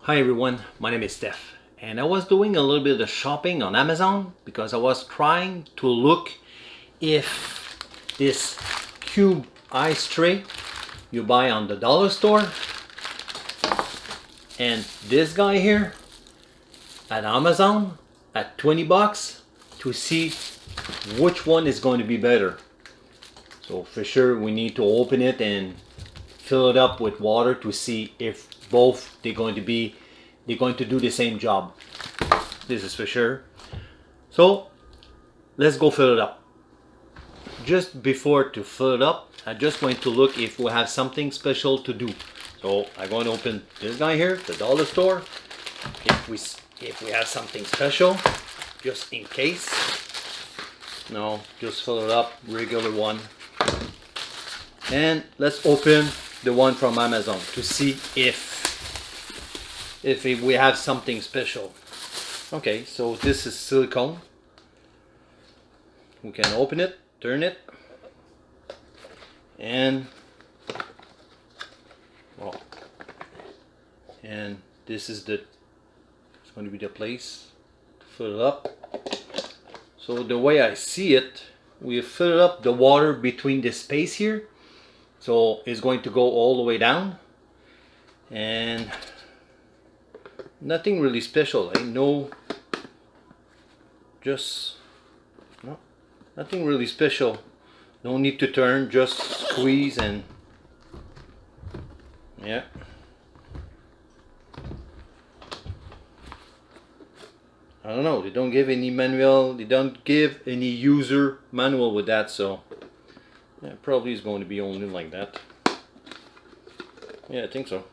Hi everyone, my name is Steph and I was doing a little bit of shopping on Amazon because I was trying to look if this cube ice tray you buy on the dollar store and this guy here at Amazon at 20 bucks to see which one is going to be better. So for sure we need to open it and fill it up with water to see if both they're going to do the same job. This is for sure. So let's go fill it up. Just before to fill it up, I'm just going to look if we have something special to do. So I'm going to open this guy here, the dollar store, if we have something special, just in case. No, just fill it up, regular one. And let's open the one from Amazon to see if we have something special. Okay, so this is silicone. We can open it, turn it, and this is it's going to be the place to fill it up. So the way I see it, we fill up the water between the space here. So it's going to go all the way down, and nothing really special. Nothing really special. No need to turn, just squeeze and yeah. I don't know, they don't give any manual, they don't give any user manual with that, so yeah, probably is going to be only like that. Yeah, I think so.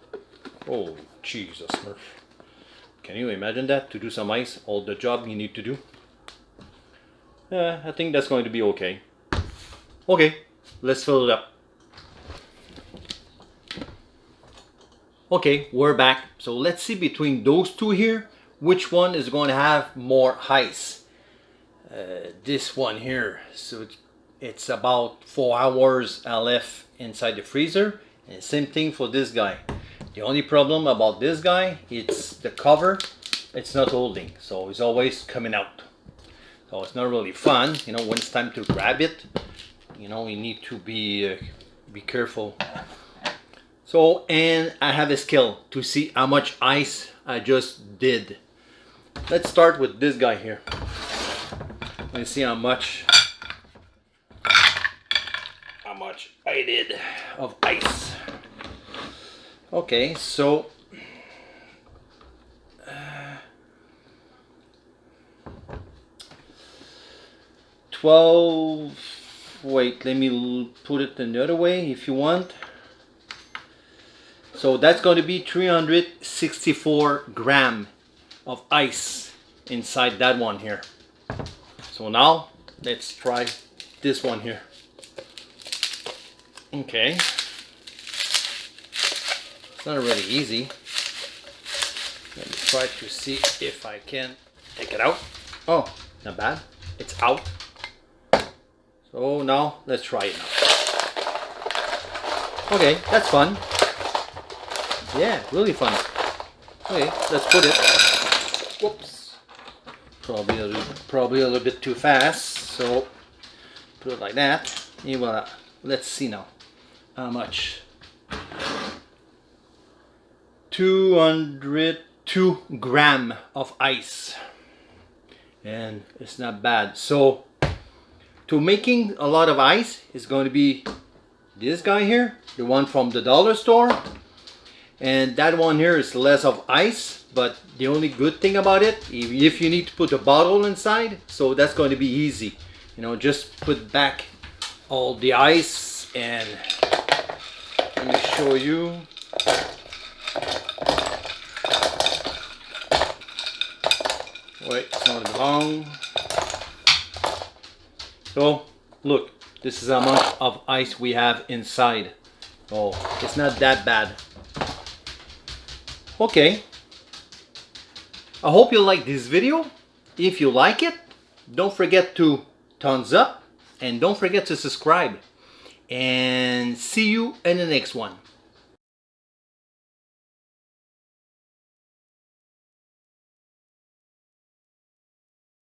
Oh, Jesus, Smurf. Can you imagine that? To do some ice, all the job you need to do? Yeah, I think that's going to be okay. Okay, let's fill it up. Okay, we're back. So let's see between those two here, which one is going to have more ice. This one here. So it's about 4 hours I left inside the freezer. And same thing for this guy. The only problem about this guy, it's the cover. It's not holding, so it's always coming out. So it's not really fun, you know, when it's time to grab it. You know, you need to be careful. So, and I have a scale to see how much ice I just did. Let's start with this guy here. Let's see how much I did of ice. Okay, so 12. Wait, let me put it another way if you want. So that's going to be 364 grams of ice inside that one here. So now let's try this one here. Okay, it's not really easy. Let me try to see if I can take it out. Oh, not bad, it's out. So now let's try it now. Okay, that's fun. Yeah, really fun. Okay, let's put it. Whoops. Probably a little bit too fast. So put it like that. And voila. Let's see now. How much? 202 grams of ice. And it's not bad. So to making a lot of ice is going to be this guy here, the one from the dollar store, and that one here is less of ice, but the only good thing about it, if you need to put a bottle inside, so that's going to be easy. You know, just put back all the ice, and let me show you. Wait, it's not long. So look, this is how much of ice we have inside. Oh, it's not that bad. Okay, I hope you like this video. If you like it, don't forget to thumbs up and don't forget to subscribe, and see you in the next one.